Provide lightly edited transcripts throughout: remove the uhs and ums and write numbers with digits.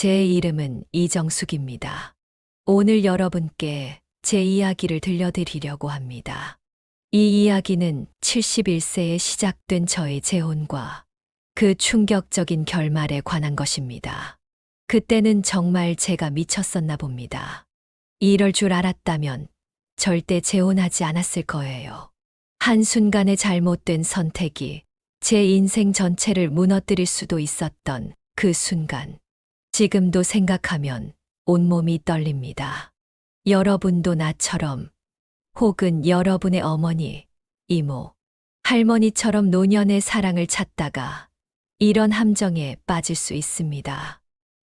제 이름은 이정숙입니다. 오늘 여러분께 제 이야기를 들려드리려고 합니다. 이 이야기는 71세에 시작된 저의 재혼과 그 충격적인 결말에 관한 것입니다. 그때는 정말 제가 미쳤었나 봅니다. 이럴 줄 알았다면 절대 재혼하지 않았을 거예요. 한순간의 잘못된 선택이 제 인생 전체를 무너뜨릴 수도 있었던 그 순간. 지금도 생각하면 온몸이 떨립니다. 여러분도 나처럼 혹은 여러분의 어머니, 이모, 할머니처럼 노년의 사랑을 찾다가 이런 함정에 빠질 수 있습니다.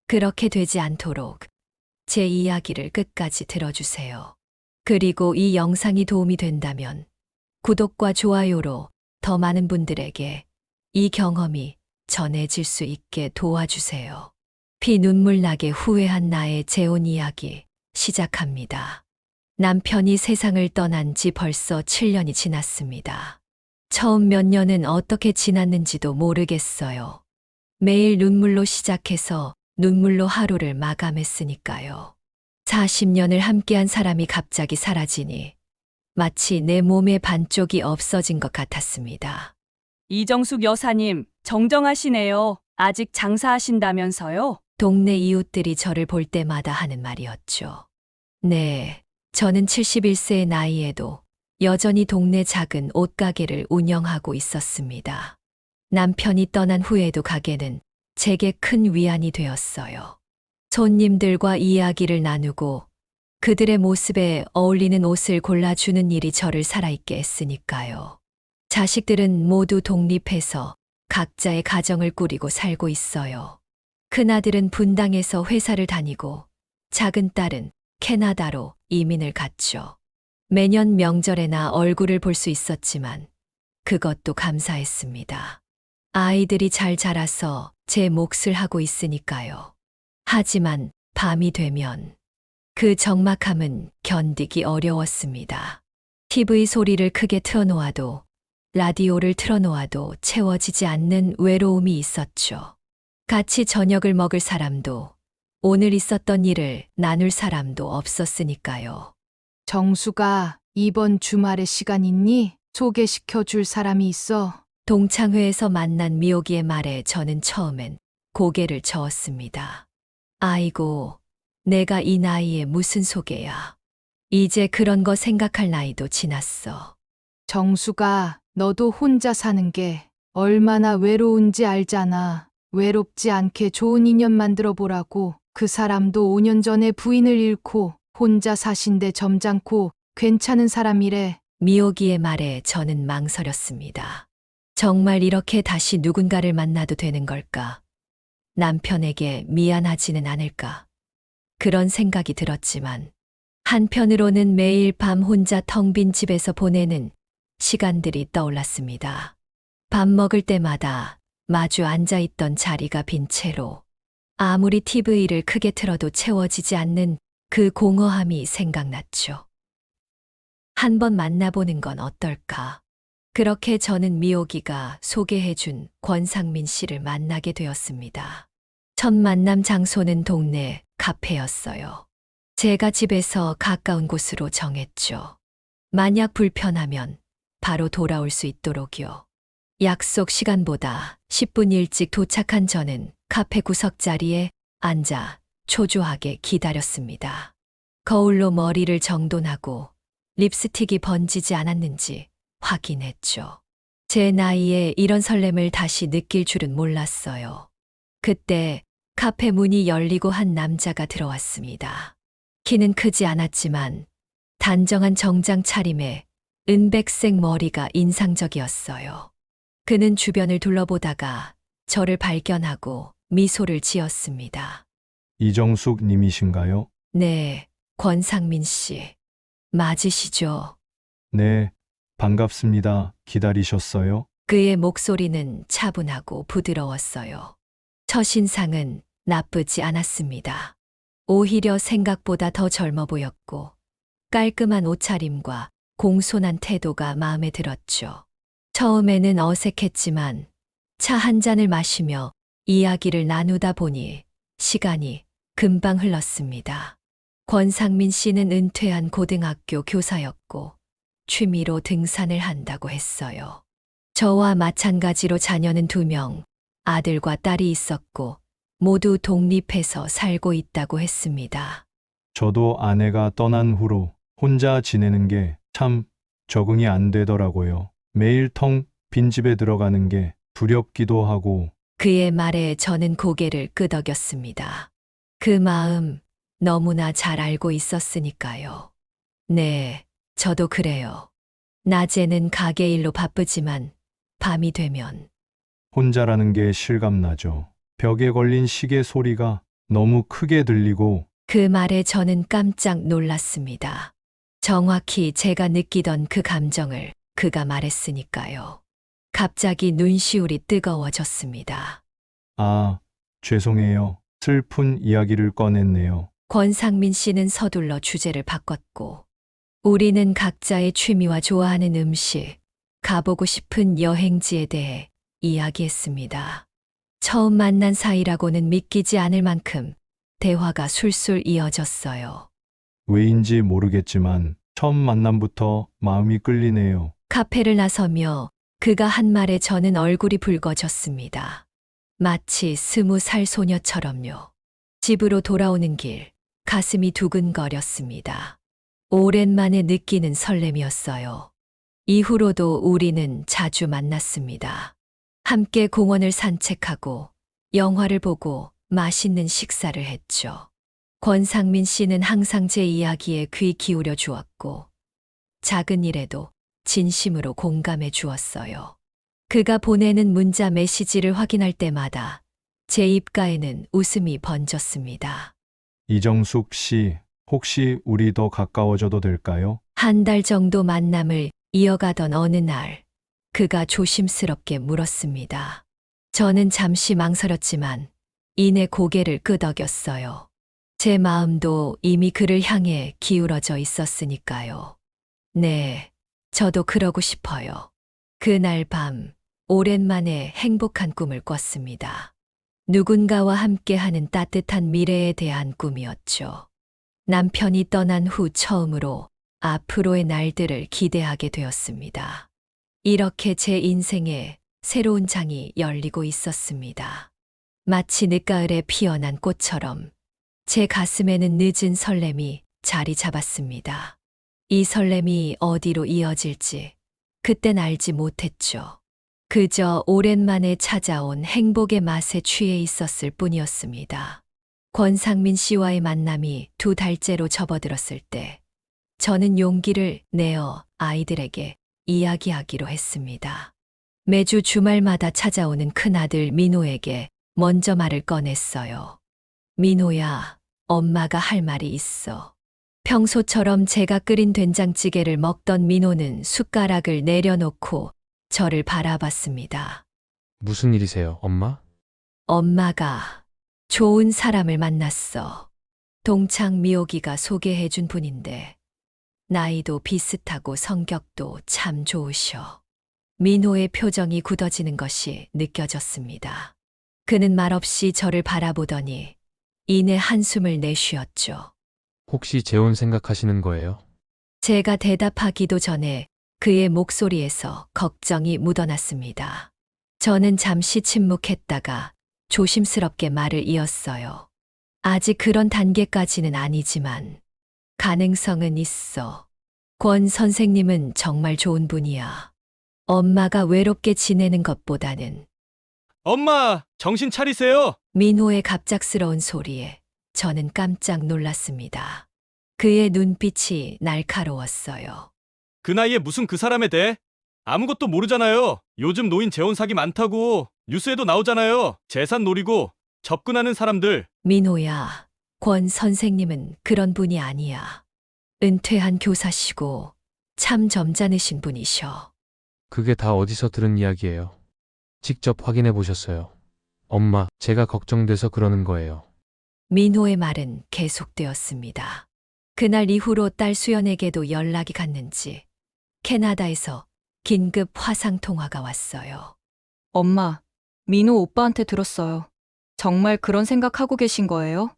그렇게 되지 않도록 제 이야기를 끝까지 들어주세요. 그리고 이 영상이 도움이 된다면 구독과 좋아요로 더 많은 분들에게 이 경험이 전해질 수 있게 도와주세요. 피눈물 나게 후회한 나의 재혼 이야기 시작합니다. 남편이 세상을 떠난 지 벌써 7년이 지났습니다. 처음 몇 년은 어떻게 지났는지도 모르겠어요. 매일 눈물로 시작해서 눈물로 하루를 마감했으니까요. 40년을 함께한 사람이 갑자기 사라지니 마치 내 몸의 반쪽이 없어진 것 같았습니다. 이정숙 여사님, 정정하시네요. 아직 장사하신다면서요? 동네 이웃들이 저를 볼 때마다 하는 말이었죠. 네, 저는 71세의 나이에도 여전히 동네 작은 옷가게를 운영하고 있었습니다. 남편이 떠난 후에도 가게는 제게 큰 위안이 되었어요. 손님들과 이야기를 나누고 그들의 모습에 어울리는 옷을 골라주는 일이 저를 살아있게 했으니까요. 자식들은 모두 독립해서 각자의 가정을 꾸리고 살고 있어요. 큰아들은 분당에서 회사를 다니고 작은 딸은 캐나다로 이민을 갔죠. 매년 명절에나 얼굴을 볼 수 있었지만 그것도 감사했습니다. 아이들이 잘 자라서 제 몫을 하고 있으니까요. 하지만 밤이 되면 그 적막함은 견디기 어려웠습니다. TV 소리를 크게 틀어놓아도 라디오를 틀어놓아도 채워지지 않는 외로움이 있었죠. 같이 저녁을 먹을 사람도 오늘 있었던 일을 나눌 사람도 없었으니까요. 정수가 이번 주말에 시간 있니? 소개시켜 줄 사람이 있어. 동창회에서 만난 미옥이의 말에 저는 처음엔 고개를 저었습니다. 아이고, 내가 이 나이에 무슨 소개야. 이제 그런 거 생각할 나이도 지났어. 정수가 너도 혼자 사는 게 얼마나 외로운지 알잖아. 외롭지 않게 좋은 인연 만들어 보라고. 그 사람도 5년 전에 부인을 잃고 혼자 사신데 점잖고 괜찮은 사람이래. 미옥이의 말에 저는 망설였습니다. 정말 이렇게 다시 누군가를 만나도 되는 걸까? 남편에게 미안하지는 않을까? 그런 생각이 들었지만 한편으로는 매일 밤 혼자 텅 빈 집에서 보내는 시간들이 떠올랐습니다. 밥 먹을 때마다 마주 앉아있던 자리가 빈 채로 아무리 TV를 크게 틀어도 채워지지 않는 그 공허함이 생각났죠. 한번 만나보는 건 어떨까? 그렇게 저는 미옥이가 소개해준 권상민 씨를 만나게 되었습니다. 첫 만남 장소는 동네 카페였어요. 제가 집에서 가까운 곳으로 정했죠. 만약 불편하면 바로 돌아올 수 있도록요. 약속 시간보다 10분 일찍 도착한 저는 카페 구석자리에 앉아 초조하게 기다렸습니다. 거울로 머리를 정돈하고 립스틱이 번지지 않았는지 확인했죠. 제 나이에 이런 설렘을 다시 느낄 줄은 몰랐어요. 그때 카페 문이 열리고 한 남자가 들어왔습니다. 키는 크지 않았지만 단정한 정장 차림에 은백색 머리가 인상적이었어요. 그는 주변을 둘러보다가 저를 발견하고 미소를 지었습니다. 이정숙 님이신가요? 네, 권상민 씨. 맞으시죠? 네, 반갑습니다. 기다리셨어요? 그의 목소리는 차분하고 부드러웠어요. 첫인상은 나쁘지 않았습니다. 오히려 생각보다 더 젊어 보였고 깔끔한 옷차림과 공손한 태도가 마음에 들었죠. 처음에는 어색했지만 차 한 잔을 마시며 이야기를 나누다 보니 시간이 금방 흘렀습니다. 권상민 씨는 은퇴한 고등학교 교사였고 취미로 등산을 한다고 했어요. 저와 마찬가지로 자녀는 2명, 아들과 딸이 있었고 모두 독립해서 살고 있다고 했습니다. 저도 아내가 떠난 후로 혼자 지내는 게 참 적응이 안 되더라고요. 매일 텅 빈 집에 들어가는 게 두렵기도 하고 그의 말에 저는 고개를 끄덕였습니다. 그 마음 너무나 잘 알고 있었으니까요. 네, 저도 그래요. 낮에는 가게 일로 바쁘지만 밤이 되면 혼자라는 게 실감나죠. 벽에 걸린 시계 소리가 너무 크게 들리고 그 말에 저는 깜짝 놀랐습니다. 정확히 제가 느끼던 그 감정을 그가 말했으니까요. 갑자기 눈시울이 뜨거워졌습니다. 아, 죄송해요. 슬픈 이야기를 꺼냈네요. 권상민 씨는 서둘러 주제를 바꿨고 우리는 각자의 취미와 좋아하는 음식, 가보고 싶은 여행지에 대해 이야기했습니다. 처음 만난 사이라고는 믿기지 않을 만큼 대화가 술술 이어졌어요. 왜인지 모르겠지만 처음 만남부터 마음이 끌리네요. 카페를 나서며 그가 한 말에 저는 얼굴이 붉어졌습니다. 마치 20살 소녀처럼요. 집으로 돌아오는 길, 가슴이 두근거렸습니다. 오랜만에 느끼는 설렘이었어요. 이후로도 우리는 자주 만났습니다. 함께 공원을 산책하고 영화를 보고 맛있는 식사를 했죠. 권상민 씨는 항상 제 이야기에 귀 기울여 주었고 작은 일에도 진심으로 공감해 주었어요. 그가 보내는 문자 메시지를 확인할 때마다 제 입가에는 웃음이 번졌습니다. 이정숙 씨, 혹시 우리 더 가까워져도 될까요? 한 달 정도 만남을 이어가던 어느 날, 그가 조심스럽게 물었습니다. 저는 잠시 망설였지만 이내 고개를 끄덕였어요. 제 마음도 이미 그를 향해 기울어져 있었으니까요. 네, 저도 그러고 싶어요. 그날 밤, 오랜만에 행복한 꿈을 꿨습니다. 누군가와 함께하는 따뜻한 미래에 대한 꿈이었죠. 남편이 떠난 후 처음으로 앞으로의 날들을 기대하게 되었습니다. 이렇게 제 인생에 새로운 장이 열리고 있었습니다. 마치 늦가을에 피어난 꽃처럼 제 가슴에는 늦은 설렘이 자리 잡았습니다. 이 설렘이 어디로 이어질지 그땐 알지 못했죠. 그저 오랜만에 찾아온 행복의 맛에 취해 있었을 뿐이었습니다. 권상민 씨와의 만남이 2달째로 접어들었을 때 저는 용기를 내어 아이들에게 이야기하기로 했습니다. 매주 주말마다 찾아오는 큰아들 민호에게 먼저 말을 꺼냈어요. 민호야, 엄마가 할 말이 있어. 평소처럼 제가 끓인 된장찌개를 먹던 민호는 숟가락을 내려놓고 저를 바라봤습니다. 무슨 일이세요, 엄마? 엄마가 좋은 사람을 만났어. 동창 미옥이가 소개해준 분인데 나이도 비슷하고 성격도 참 좋으셔. 민호의 표정이 굳어지는 것이 느껴졌습니다. 그는 말없이 저를 바라보더니 이내 한숨을 내쉬었죠. 혹시 재혼 생각하시는 거예요? 제가 대답하기도 전에 그의 목소리에서 걱정이 묻어났습니다. 저는 잠시 침묵했다가 조심스럽게 말을 이었어요. 아직 그런 단계까지는 아니지만 가능성은 있어. 권 선생님은 정말 좋은 분이야. 엄마가 외롭게 지내는 것보다는. 엄마, 정신 차리세요. 민호의 갑작스러운 소리에 저는 깜짝 놀랐습니다. 그의 눈빛이 날카로웠어요. 그 나이에 무슨 그 사람에 대해? 아무것도 모르잖아요. 요즘 노인 재혼 사기 많다고 뉴스에도 나오잖아요. 재산 노리고 접근하는 사람들. 민호야, 권 선생님은 그런 분이 아니야. 은퇴한 교사시고 참 점잖으신 분이셔. 그게 다 어디서 들은 이야기예요? 직접 확인해 보셨어요? 엄마, 제가 걱정돼서 그러는 거예요. 민호의 말은 계속되었습니다. 그날 이후로 딸 수연에게도 연락이 갔는지 캐나다에서 긴급 화상 통화가 왔어요. 엄마, 민호 오빠한테 들었어요. 정말 그런 생각하고 계신 거예요?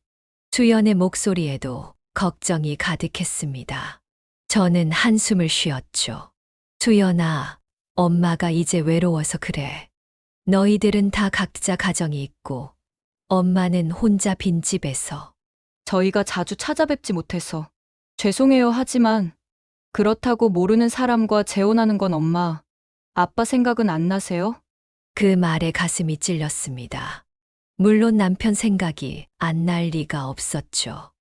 수연의 목소리에도 걱정이 가득했습니다. 저는 한숨을 쉬었죠. 수연아, 엄마가 이제 외로워서 그래. 너희들은 다 각자 가정이 있고 엄마는 혼자 빈집에서. 저희가 자주 찾아뵙지 못해서 죄송해요 하지만 그렇다고 모르는 사람과 재혼하는 건 엄마, 아빠 생각은 안 나세요? 그 말에 가슴이 찔렸습니다. 물론 남편 생각이 안 날 리가 없었죠.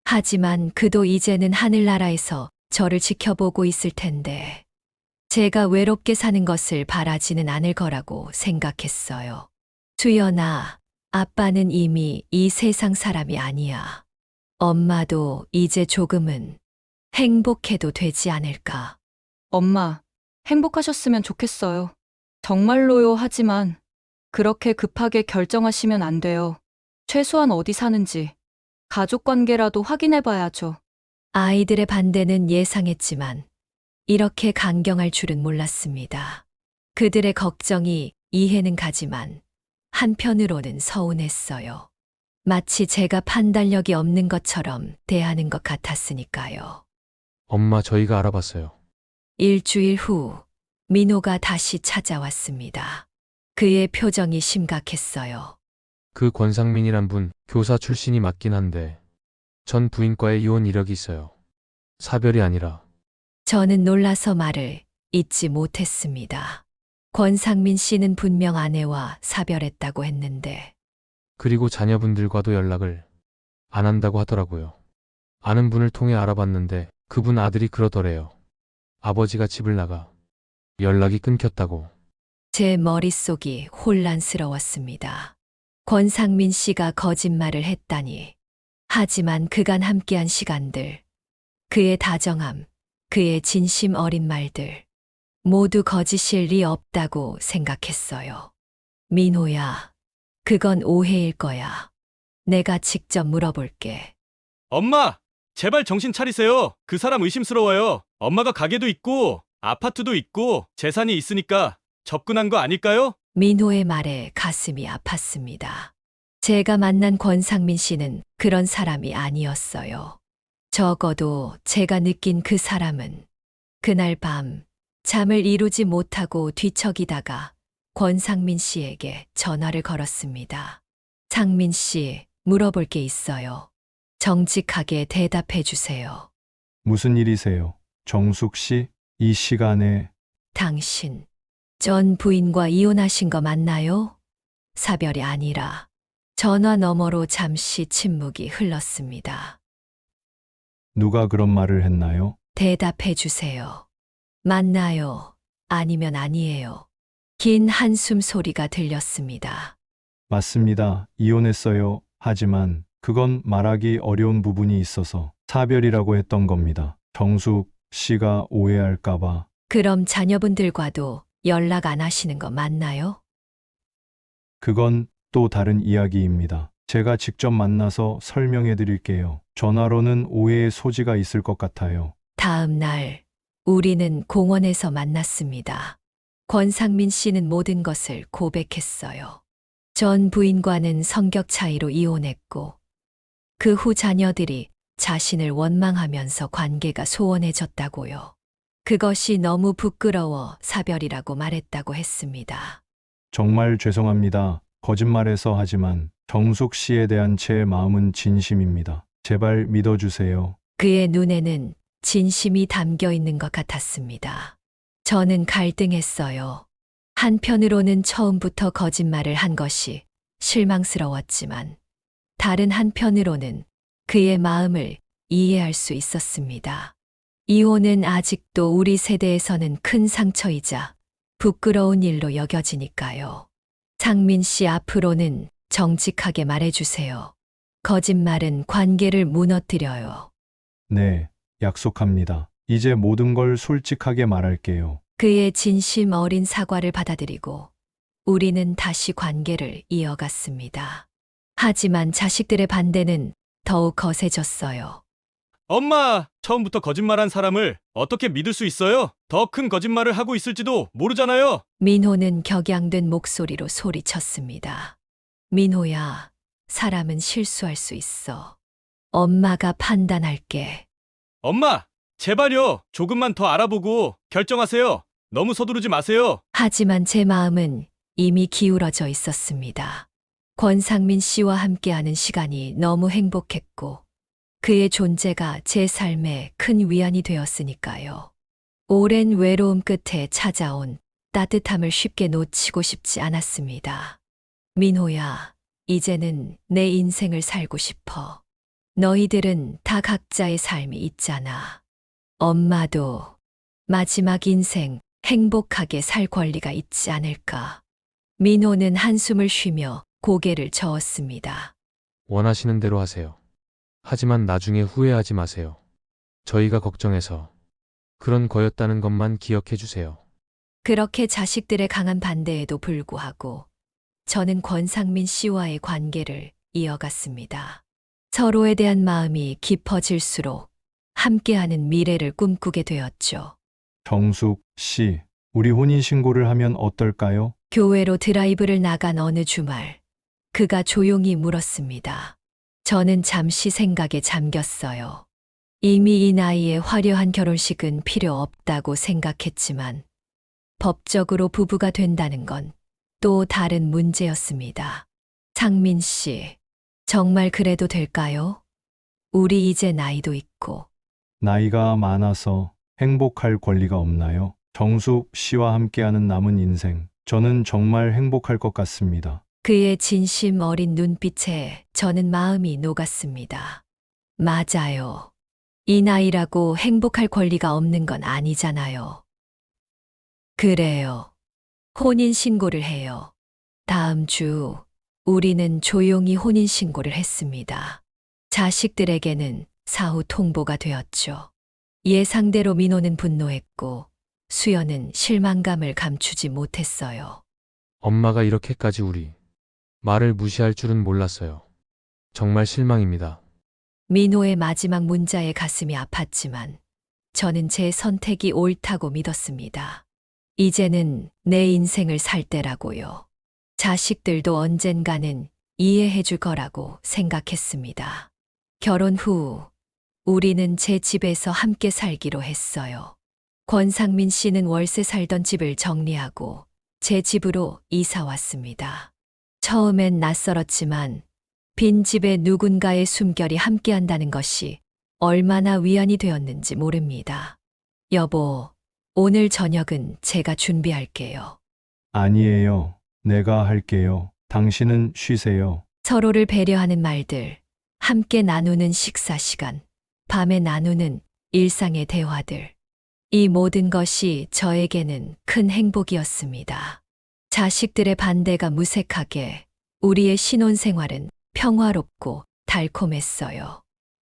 하지만 그도 이제는 하늘나라에서 저를 지켜보고 있을 텐데 제가 외롭게 사는 것을 바라지는 않을 거라고 생각했어요. 수연아, 아빠는 이미 이 세상 사람이 아니야. 엄마도 이제 조금은 행복해도 되지 않을까. 엄마, 행복하셨으면 좋겠어요. 정말로요 하지만 그렇게 급하게 결정하시면 안 돼요. 최소한 어디 사는지 가족 관계라도 확인해 봐야죠. 아이들의 반대는 예상했지만 이렇게 강경할 줄은 몰랐습니다. 그들의 걱정이 이해는 가지만 한편으로는 서운했어요. 마치 제가 판단력이 없는 것처럼 대하는 것 같았으니까요. 엄마, 저희가 알아봤어요. 일주일 후 민호가 다시 찾아왔습니다. 그의 표정이 심각했어요. 그 권상민이란 분, 교사 출신이 맞긴 한데 전 부인과의 이혼 이력이 있어요. 사별이 아니라. 저는 놀라서 말을 잇지 못했습니다. 권상민 씨는 분명 아내와 사별했다고 했는데 그리고 자녀분들과도 연락을 안 한다고 하더라고요. 아는 분을 통해 알아봤는데 그분 아들이 그러더래요. 아버지가 집을 나가 연락이 끊겼다고. 제 머릿속이 혼란스러웠습니다. 권상민 씨가 거짓말을 했다니. 하지만 그간 함께한 시간들, 그의 다정함, 그의 진심 어린 말들, 모두 거짓일 리 없다고 생각했어요. 민호야, 그건 오해일 거야. 내가 직접 물어볼게. 엄마, 제발 정신 차리세요. 그 사람 의심스러워요. 엄마가 가게도 있고 아파트도 있고 재산이 있으니까 접근한 거 아닐까요? 민호의 말에 가슴이 아팠습니다. 제가 만난 권상민 씨는 그런 사람이 아니었어요. 적어도 제가 느낀 그 사람은 그날 밤 잠을 이루지 못하고 뒤척이다가 권상민 씨에게 전화를 걸었습니다. 상민 씨, 물어볼 게 있어요. 정직하게 대답해 주세요. 무슨 일이세요? 정숙 씨, 이 시간에 당신, 전 부인과 이혼하신 거 맞나요? 사별이 아니라 전화 너머로 잠시 침묵이 흘렀습니다. 누가 그런 말을 했나요? 대답해 주세요. 맞나요? 아니면 아니에요? 긴 한숨 소리가 들렸습니다. 맞습니다. 이혼했어요. 하지만 그건 말하기 어려운 부분이 있어서 사별이라고 했던 겁니다. 정숙 씨가 오해할까봐. 그럼 자녀분들과도 연락 안 하시는 거 맞나요? 그건 또 다른 이야기입니다. 제가 직접 만나서 설명해 드릴게요. 전화로는 오해의 소지가 있을 것 같아요. 다음 날 우리는 공원에서 만났습니다. 권상민 씨는 모든 것을 고백했어요. 전 부인과는 성격 차이로 이혼했고 그 후 자녀들이 자신을 원망하면서 관계가 소원해졌다고요. 그것이 너무 부끄러워 사별이라고 말했다고 했습니다. 정말 죄송합니다. 거짓말해서 하지만 정숙 씨에 대한 제 마음은 진심입니다. 제발 믿어주세요. 그의 눈에는 진심이 담겨 있는 것 같았습니다. 저는 갈등했어요. 한편으로는 처음부터 거짓말을 한 것이 실망스러웠지만 다른 한편으로는 그의 마음을 이해할 수 있었습니다. 이혼은 아직도 우리 세대에서는 큰 상처이자 부끄러운 일로 여겨지니까요. 상민 씨 앞으로는 정직하게 말해주세요. 거짓말은 관계를 무너뜨려요. 네, 약속합니다. 이제 모든 걸 솔직하게 말할게요. 그의 진심 어린 사과를 받아들이고 우리는 다시 관계를 이어갔습니다. 하지만 자식들의 반대는 더욱 거세졌어요. 엄마, 처음부터 거짓말한 사람을 어떻게 믿을 수 있어요? 더 큰 거짓말을 하고 있을지도 모르잖아요. 민호는 격양된 목소리로 소리쳤습니다. 민호야, 사람은 실수할 수 있어. 엄마가 판단할게. 엄마, 제발요. 조금만 더 알아보고 결정하세요. 너무 서두르지 마세요. 하지만 제 마음은 이미 기울어져 있었습니다. 권상민 씨와 함께하는 시간이 너무 행복했고, 그의 존재가 제 삶에 큰 위안이 되었으니까요. 오랜 외로움 끝에 찾아온 따뜻함을 쉽게 놓치고 싶지 않았습니다. 민호야, 이제는 내 인생을 살고 싶어. 너희들은 다 각자의 삶이 있잖아. 엄마도 마지막 인생 행복하게 살 권리가 있지 않을까. 민호는 한숨을 쉬며 고개를 저었습니다. 원하시는 대로 하세요. 하지만 나중에 후회하지 마세요. 저희가 걱정해서 그런 거였다는 것만 기억해 주세요. 그렇게 자식들의 강한 반대에도 불구하고 저는 권상민 씨와의 관계를 이어갔습니다. 서로에 대한 마음이 깊어질수록 함께하는 미래를 꿈꾸게 되었죠. 정숙 씨, 우리 혼인신고를 하면 어떨까요? 교회로 드라이브를 나간 어느 주말, 그가 조용히 물었습니다. 저는 잠시 생각에 잠겼어요. 이미 이 나이에 화려한 결혼식은 필요 없다고 생각했지만, 법적으로 부부가 된다는 건 또 다른 문제였습니다. 상민 씨, 정말 그래도 될까요? 우리 이제 나이도 있고, 나이가 많아서 행복할 권리가 없나요? 정숙 씨와 함께하는 남은 인생, 저는 정말 행복할 것 같습니다. 그의 진심 어린 눈빛에 저는 마음이 녹았습니다. 맞아요. 이 나이라고 행복할 권리가 없는 건 아니잖아요. 그래요. 혼인신고를 해요. 다음 주 우리는 조용히 혼인신고를 했습니다. 자식들에게는 사후 통보가 되었죠. 예상대로 민호는 분노했고 수연은 실망감을 감추지 못했어요. 엄마가 이렇게까지 우리 말을 무시할 줄은 몰랐어요. 정말 실망입니다. 민호의 마지막 문자에 가슴이 아팠지만 저는 제 선택이 옳다고 믿었습니다. 이제는 내 인생을 살 때라고요. 자식들도 언젠가는 이해해 줄 거라고 생각했습니다. 결혼 후 우리는 제 집에서 함께 살기로 했어요. 권상민 씨는 월세 살던 집을 정리하고 제 집으로 이사 왔습니다. 처음엔 낯설었지만 빈 집에 누군가의 숨결이 함께한다는 것이 얼마나 위안이 되었는지 모릅니다. 여보, 오늘 저녁은 제가 준비할게요. 아니에요. 내가 할게요. 당신은 쉬세요. 서로를 배려하는 말들, 함께 나누는 식사 시간, 밤에 나누는 일상의 대화들. 이 모든 것이 저에게는 큰 행복이었습니다. 자식들의 반대가 무색하게 우리의 신혼생활은 평화롭고 달콤했어요.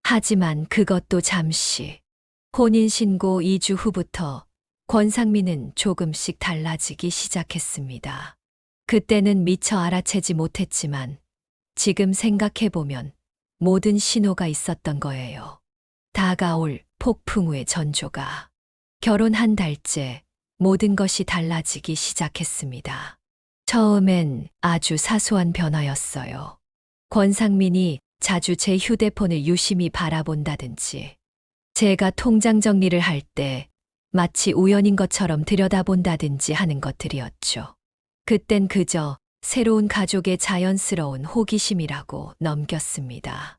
하지만 그것도 잠시. 혼인신고 2주 후부터 권상민은 조금씩 달라지기 시작했습니다. 그때는 미처 알아채지 못했지만 지금 생각해보면 모든 신호가 있었던 거예요. 다가올 폭풍우의 전조가. 결혼 한 달째 모든 것이 달라지기 시작했습니다. 처음엔 아주 사소한 변화였어요. 권상민이 자주 제 휴대폰을 유심히 바라본다든지, 제가 통장 정리를 할 때 마치 우연인 것처럼 들여다본다든지 하는 것들이었죠. 그땐 그저 새로운 가족의 자연스러운 호기심이라고 넘겼습니다.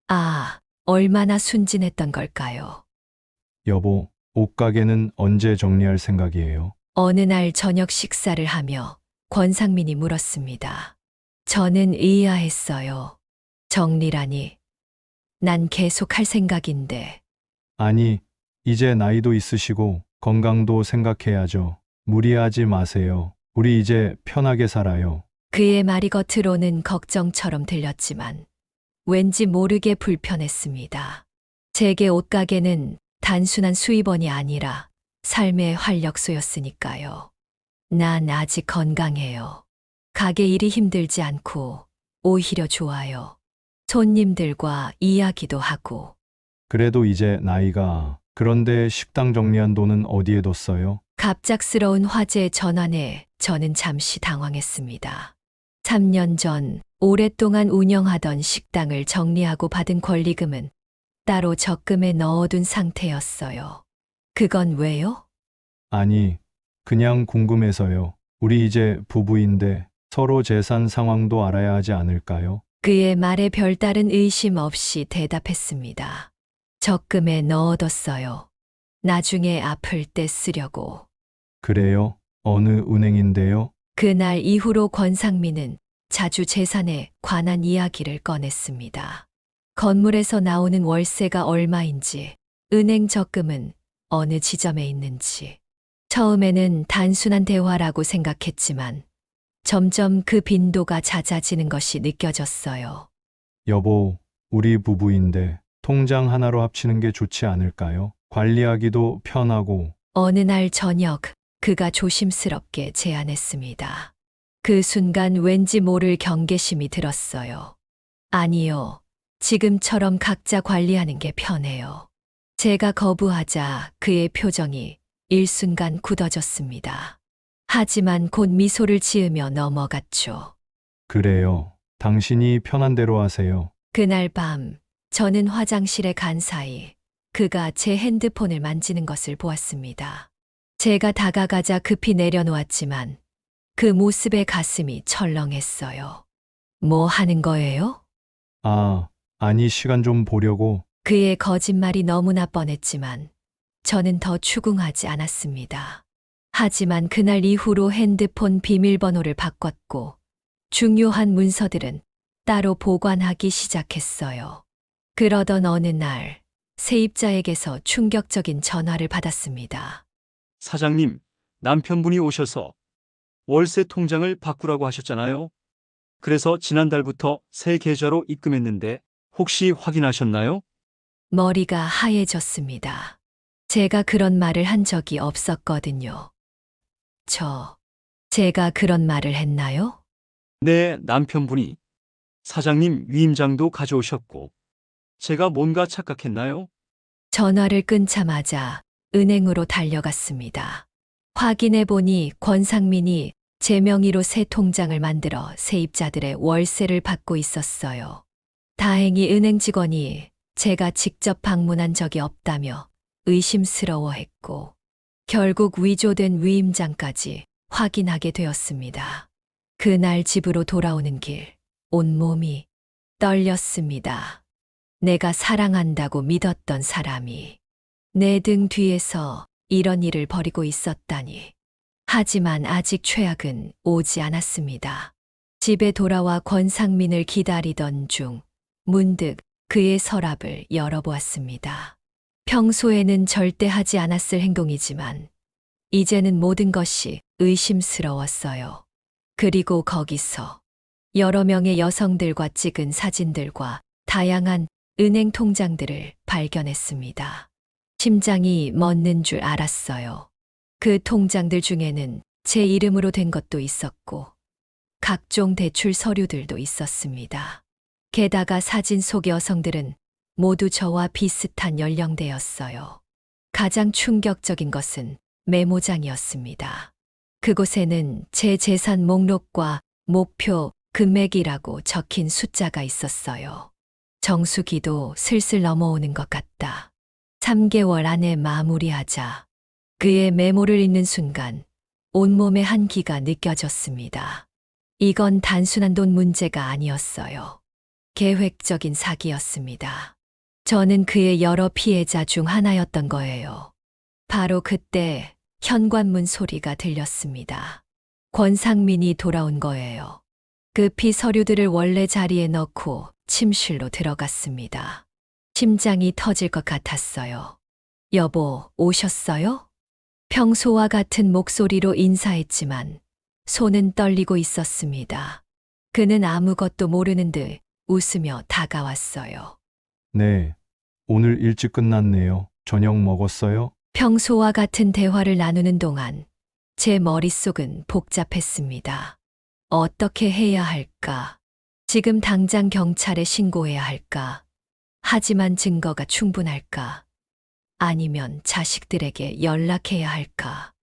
아, 얼마나 순진했던 걸까요? 여보, 옷가게는 언제 정리할 생각이에요? 어느 날 저녁 식사를 하며 권상민이 물었습니다. 저는 의아했어요. 정리라니. 난 계속 할 생각인데. 아니, 이제 나이도 있으시고 건강도 생각해야죠. 무리하지 마세요. 우리 이제 편하게 살아요. 그의 말이 겉으로는 걱정처럼 들렸지만 왠지 모르게 불편했습니다. 제게 옷가게는 단순한 수입원이 아니라 삶의 활력소였으니까요. 난 아직 건강해요. 가게 일이 힘들지 않고 오히려 좋아요. 손님들과 이야기도 하고. 그래도 이제 나이가. 그런데 식당 정리한 돈은 어디에 뒀어요? 갑작스러운 화재 전환에 저는 잠시 당황했습니다. 3년 전 오랫동안 운영하던 식당을 정리하고 받은 권리금은 따로 적금에 넣어둔 상태였어요. 그건 왜요? 아니, 그냥 궁금해서요. 우리 이제 부부인데 서로 재산 상황도 알아야 하지 않을까요? 그의 말에 별다른 의심 없이 대답했습니다. 적금에 넣어뒀어요. 나중에 아플 때 쓰려고. 그래요? 어느 은행인데요? 그날 이후로 권상민은 자주 재산에 관한 이야기를 꺼냈습니다. 건물에서 나오는 월세가 얼마인지, 은행 적금은 어느 지점에 있는지. 처음에는 단순한 대화라고 생각했지만 점점 그 빈도가 잦아지는 것이 느껴졌어요. 여보, 우리 부부인데 통장 하나로 합치는 게 좋지 않을까요? 관리하기도 편하고. 어느 날 저녁 그가 조심스럽게 제안했습니다. 그 순간 왠지 모를 경계심이 들었어요. 아니요. 지금처럼 각자 관리하는 게 편해요. 제가 거부하자 그의 표정이 일순간 굳어졌습니다. 하지만 곧 미소를 지으며 넘어갔죠. 그래요. 당신이 편한 대로 하세요. 그날 밤 저는 화장실에 간 사이 그가 제 핸드폰을 만지는 것을 보았습니다. 제가 다가가자 급히 내려놓았지만 그 모습에 가슴이 철렁했어요. 뭐 하는 거예요? 아니, 시간 좀 보려고. 그의 거짓말이 너무나 뻔했지만 저는 더 추궁하지 않았습니다. 하지만 그날 이후로 핸드폰 비밀번호를 바꿨고 중요한 문서들은 따로 보관하기 시작했어요. 그러던 어느 날 세입자에게서 충격적인 전화를 받았습니다. 사장님, 남편분이 오셔서 월세 통장을 바꾸라고 하셨잖아요. 그래서 지난달부터 새 계좌로 입금했는데 혹시 확인하셨나요? 머리가 하얘졌습니다. 제가 그런 말을 한 적이 없었거든요. 제가 그런 말을 했나요? 네, 남편분이. 사장님 위임장도 가져오셨고. 제가 뭔가 착각했나요? 전화를 끊자마자 은행으로 달려갔습니다. 확인해 보니 권상민이 제 명의로 새 통장을 만들어 세입자들의 월세를 받고 있었어요. 다행히 은행 직원이 제가 직접 방문한 적이 없다며 의심스러워했고 결국 위조된 위임장까지 확인하게 되었습니다. 그날 집으로 돌아오는 길 온몸이 떨렸습니다. 내가 사랑한다고 믿었던 사람이 내 등 뒤에서 이런 일을 벌이고 있었다니. 하지만 아직 최악은 오지 않았습니다. 집에 돌아와 권상민을 기다리던 중 문득 그의 서랍을 열어보았습니다. 평소에는 절대 하지 않았을 행동이지만 이제는 모든 것이 의심스러웠어요. 그리고 거기서 여러 명의 여성들과 찍은 사진들과 다양한 은행 통장들을 발견했습니다. 심장이 멎는 줄 알았어요. 그 통장들 중에는 제 이름으로 된 것도 있었고 각종 대출 서류들도 있었습니다. 게다가 사진 속 여성들은 모두 저와 비슷한 연령대였어요. 가장 충격적인 것은 메모장이었습니다. 그곳에는 제 재산 목록과 목표 금액이라고 적힌 숫자가 있었어요. 정수기도 슬슬 넘어오는 것 같다. 3개월 안에 마무리하자. 그의 메모를 읽는 순간 온몸에 한기가 느껴졌습니다. 이건 단순한 돈 문제가 아니었어요. 계획적인 사기였습니다. 저는 그의 여러 피해자 중 하나였던 거예요. 바로 그때 현관문 소리가 들렸습니다. 권상민이 돌아온 거예요. 급히 서류들을 원래 자리에 넣고 침실로 들어갔습니다. 심장이 터질 것 같았어요. 여보, 오셨어요? 평소와 같은 목소리로 인사했지만 손은 떨리고 있었습니다. 그는 아무것도 모르는 듯 웃으며 다가왔어요. 네. 오늘 일찍 끝났네요. 저녁 먹었어요? 평소와 같은 대화를 나누는 동안 제 머릿속은 복잡했습니다. 어떻게 해야 할까? 지금 당장 경찰에 신고해야 할까? 하지만 증거가 충분할까? 아니면 자식들에게 연락해야 할까?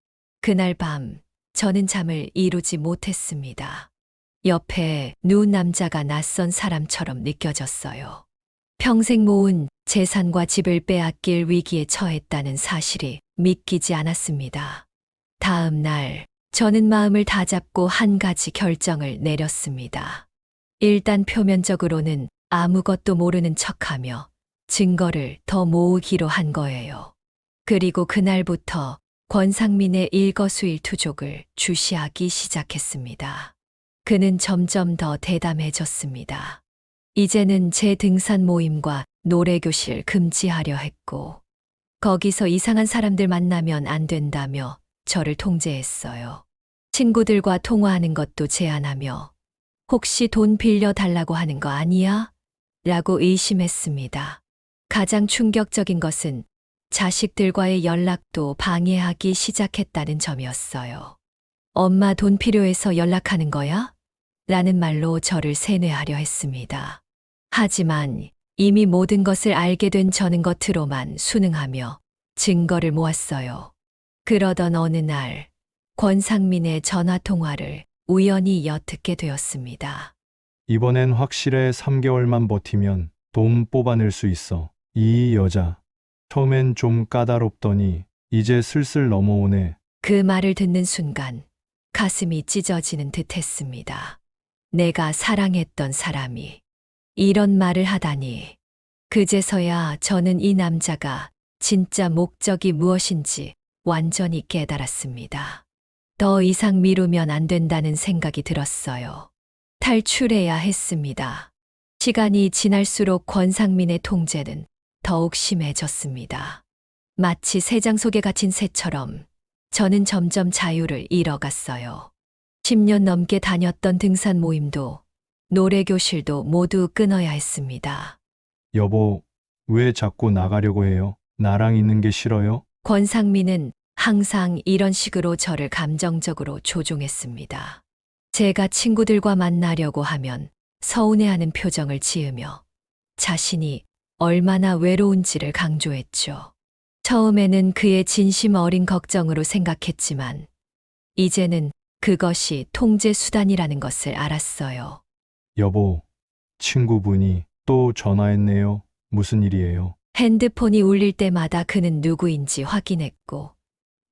그날 밤 저는 잠을 이루지 못했습니다. 옆에 누운 남자가 낯선 사람처럼 느껴졌어요. 평생 모은 재산과 집을 빼앗길 위기에 처했다는 사실이 믿기지 않았습니다. 다음 날, 저는 마음을 다잡고 한 가지 결정을 내렸습니다. 일단 표면적으로는 아무것도 모르는 척하며 증거를 더 모으기로 한 거예요. 그리고 그날부터 권상민의 일거수일투족을 주시하기 시작했습니다. 그는 점점 더 대담해졌습니다. 이제는 제 등산 모임과 노래교실 금지하려 했고, 거기서 이상한 사람들 만나면 안 된다며 저를 통제했어요. 친구들과 통화하는 것도 제한하며, 혹시 돈 빌려달라고 하는 거 아니야? 라고 의심했습니다. 가장 충격적인 것은 자식들과의 연락도 방해하기 시작했다는 점이었어요. 엄마 돈 필요해서 연락하는 거야? 라는 말로 저를 세뇌하려 했습니다. 하지만 이미 모든 것을 알게 된 저는 겉으로만 순응하며 증거를 모았어요. 그러던 어느 날, 권상민의 전화통화를 우연히 엿듣게 되었습니다. 이번엔 확실해 3개월만 버티면 돈 뽑아낼 수 있어. 이 여자. 처음엔 좀 까다롭더니 이제 슬슬 넘어오네. 그 말을 듣는 순간 가슴이 찢어지는 듯 했습니다. 내가 사랑했던 사람이 이런 말을 하다니. 그제서야 저는 이 남자가 진짜 목적이 무엇인지 완전히 깨달았습니다. 더 이상 미루면 안 된다는 생각이 들었어요. 탈출해야 했습니다. 시간이 지날수록 권상민의 통제는 더욱 심해졌습니다. 마치 새장 속에 갇힌 새처럼 저는 점점 자유를 잃어갔어요. 10년 넘게 다녔던 등산 모임도 노래교실도 모두 끊어야 했습니다. 여보, 왜 자꾸 나가려고 해요? 나랑 있는 게 싫어요? 권상민은 항상 이런 식으로 저를 감정적으로 조종했습니다. 제가 친구들과 만나려고 하면 서운해하는 표정을 지으며 자신이 얼마나 외로운지를 강조했죠. 처음에는 그의 진심 어린 걱정으로 생각했지만 이제는 그것이 통제 수단이라는 것을 알았어요. 여보, 친구분이 또 전화했네요. 무슨 일이에요? 핸드폰이 울릴 때마다 그는 누구인지 확인했고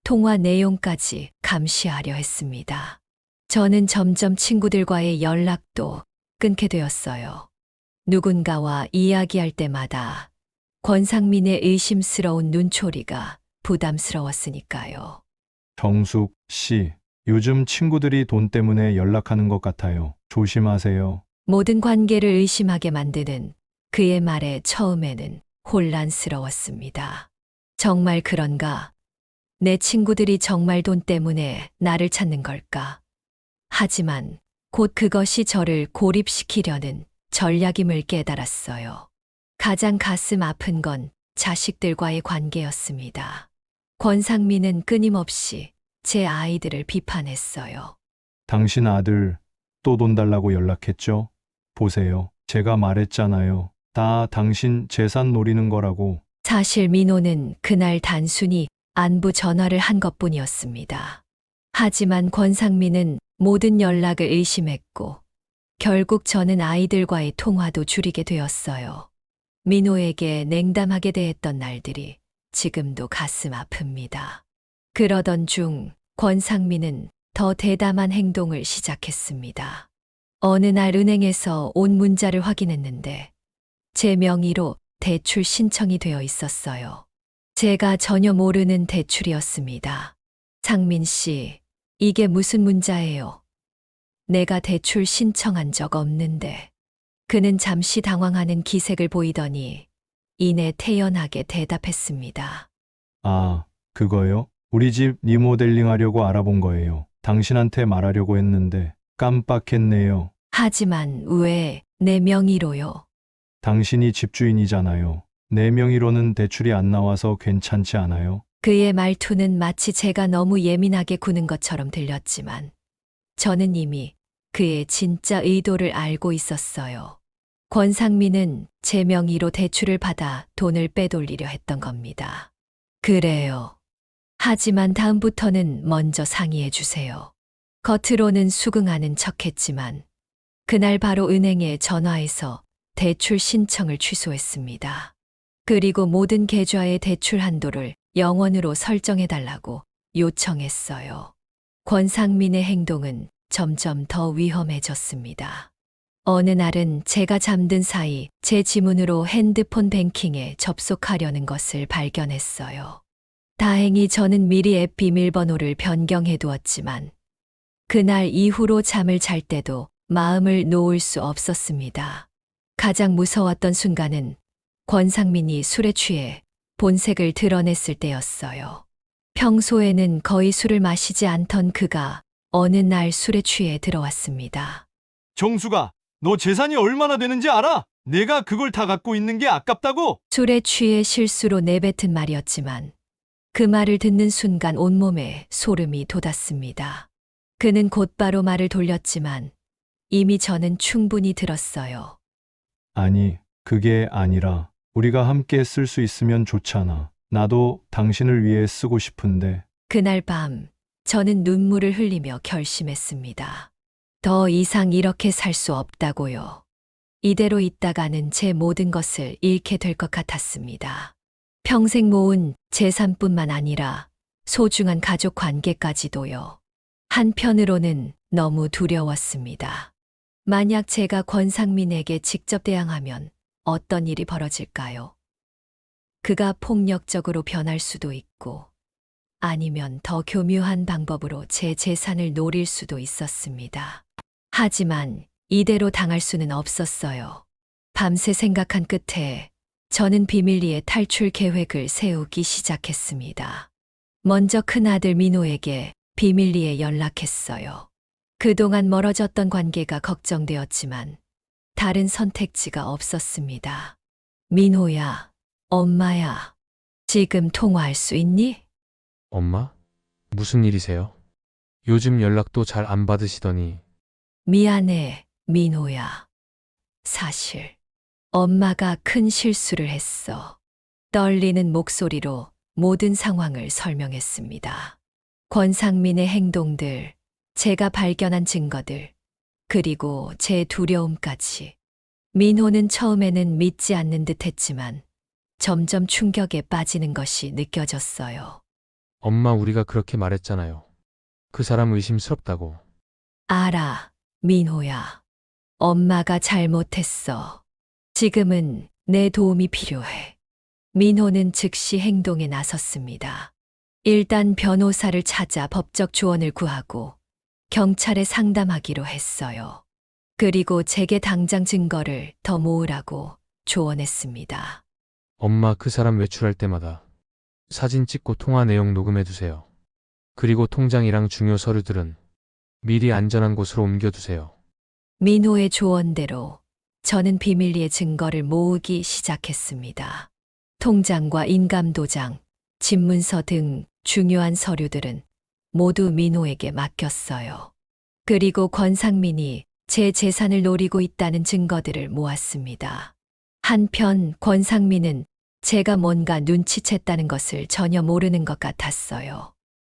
통화 내용까지 감시하려 했습니다. 저는 점점 친구들과의 연락도 끊게 되었어요. 누군가와 이야기할 때마다 권상민의 의심스러운 눈초리가 부담스러웠으니까요. 정숙 씨, 요즘 친구들이 돈 때문에 연락하는 것 같아요. 조심하세요. 모든 관계를 의심하게 만드는 그의 말에 처음에는 혼란스러웠습니다. 정말 그런가? 내 친구들이 정말 돈 때문에 나를 찾는 걸까? 하지만 곧 그것이 저를 고립시키려는 전략임을 깨달았어요. 가장 가슴 아픈 건 자식들과의 관계였습니다. 권상민은 끊임없이 제 아이들을 비판했어요. 당신 아들 또 돈 달라고 연락했죠? 보세요. 제가 말했잖아요. 다 당신 재산 노리는 거라고. 사실 민호는 그날 단순히 안부 전화를 한 것뿐이었습니다. 하지만 권상민은 모든 연락을 의심했고 결국 저는 아이들과의 통화도 줄이게 되었어요. 민호에게 냉담하게 대했던 날들이 지금도 가슴 아픕니다. 그러던 중 권상민은 더 대담한 행동을 시작했습니다. 어느 날 은행에서 온 문자를 확인했는데 제 명의로 대출 신청이 되어 있었어요. 제가 전혀 모르는 대출이었습니다. 상민 씨, 이게 무슨 문자예요? 내가 대출 신청한 적 없는데. 그는 잠시 당황하는 기색을 보이더니 이내 태연하게 대답했습니다. 아, 그거요? 우리 집 리모델링 하려고 알아본 거예요. 당신한테 말하려고 했는데 깜빡했네요. 하지만 왜 내 명의로요? 당신이 집주인이잖아요. 내 명의로는 대출이 안 나와서 괜찮지 않아요? 그의 말투는 마치 제가 너무 예민하게 구는 것처럼 들렸지만 저는 이미 그의 진짜 의도를 알고 있었어요. 권상민은 제 명의로 대출을 받아 돈을 빼돌리려 했던 겁니다. 그래요. 하지만 다음부터는 먼저 상의해 주세요. 겉으로는 수긍하는 척했지만 그날 바로 은행에 전화해서 대출 신청을 취소했습니다. 그리고 모든 계좌의 대출 한도를 0원으로 설정해달라고 요청했어요. 권상민의 행동은 점점 더 위험해졌습니다. 어느 날은 제가 잠든 사이 제 지문으로 핸드폰 뱅킹에 접속하려는 것을 발견했어요. 다행히 저는 미리 앱 비밀번호를 변경해 두었지만 그날 이후로 잠을 잘 때도 마음을 놓을 수 없었습니다. 가장 무서웠던 순간은 권상민이 술에 취해 본색을 드러냈을 때였어요. 평소에는 거의 술을 마시지 않던 그가 어느 날 술에 취해 들어왔습니다. 정수가, 너 재산이 얼마나 되는지 알아? 내가 그걸 다 갖고 있는 게 아깝다고? 술에 취해 실수로 내뱉은 말이었지만 그 말을 듣는 순간 온몸에 소름이 돋았습니다. 그는 곧바로 말을 돌렸지만 이미 저는 충분히 들었어요. 아니, 그게 아니라 우리가 함께 쓸 수 있으면 좋잖아. 나도 당신을 위해 쓰고 싶은데. 그날 밤 저는 눈물을 흘리며 결심했습니다. 더 이상 이렇게 살 수 없다고요. 이대로 있다가는 제 모든 것을 잃게 될 것 같았습니다. 평생 모은 재산뿐만 아니라 소중한 가족 관계까지도요. 한편으로는 너무 두려웠습니다. 만약 제가 권상민에게 직접 대항하면 어떤 일이 벌어질까요? 그가 폭력적으로 변할 수도 있고 아니면 더 교묘한 방법으로 제 재산을 노릴 수도 있었습니다. 하지만 이대로 당할 수는 없었어요. 밤새 생각한 끝에 저는 비밀리에 탈출 계획을 세우기 시작했습니다. 먼저 큰아들 민호에게 비밀리에 연락했어요. 그동안 멀어졌던 관계가 걱정되었지만 다른 선택지가 없었습니다. 민호야, 엄마야, 지금 통화할 수 있니? 엄마? 무슨 일이세요? 요즘 연락도 잘 안 받으시더니. 미안해, 민호야. 사실 엄마가 큰 실수를 했어. 떨리는 목소리로 모든 상황을 설명했습니다. 권상민의 행동들, 제가 발견한 증거들, 그리고 제 두려움까지. 민호는 처음에는 믿지 않는 듯 했지만 점점 충격에 빠지는 것이 느껴졌어요. 엄마, 우리가 그렇게 말했잖아요. 그 사람 의심스럽다고. 알아, 민호야. 엄마가 잘못했어. 지금은 내 도움이 필요해. 민호는 즉시 행동에 나섰습니다. 일단 변호사를 찾아 법적 조언을 구하고 경찰에 상담하기로 했어요. 그리고 제게 당장 증거를 더 모으라고 조언했습니다. 엄마, 그 사람 외출할 때마다 사진 찍고 통화 내용 녹음해 두세요. 그리고 통장이랑 중요 서류들은 미리 안전한 곳으로 옮겨두세요. 민호의 조언대로 저는 비밀리에 증거를 모으기 시작했습니다. 통장과 인감도장, 집문서 등 중요한 서류들은 모두 민호에게 맡겼어요. 그리고 권상민이 제 재산을 노리고 있다는 증거들을 모았습니다. 한편 권상민은 제가 뭔가 눈치챘다는 것을 전혀 모르는 것 같았어요.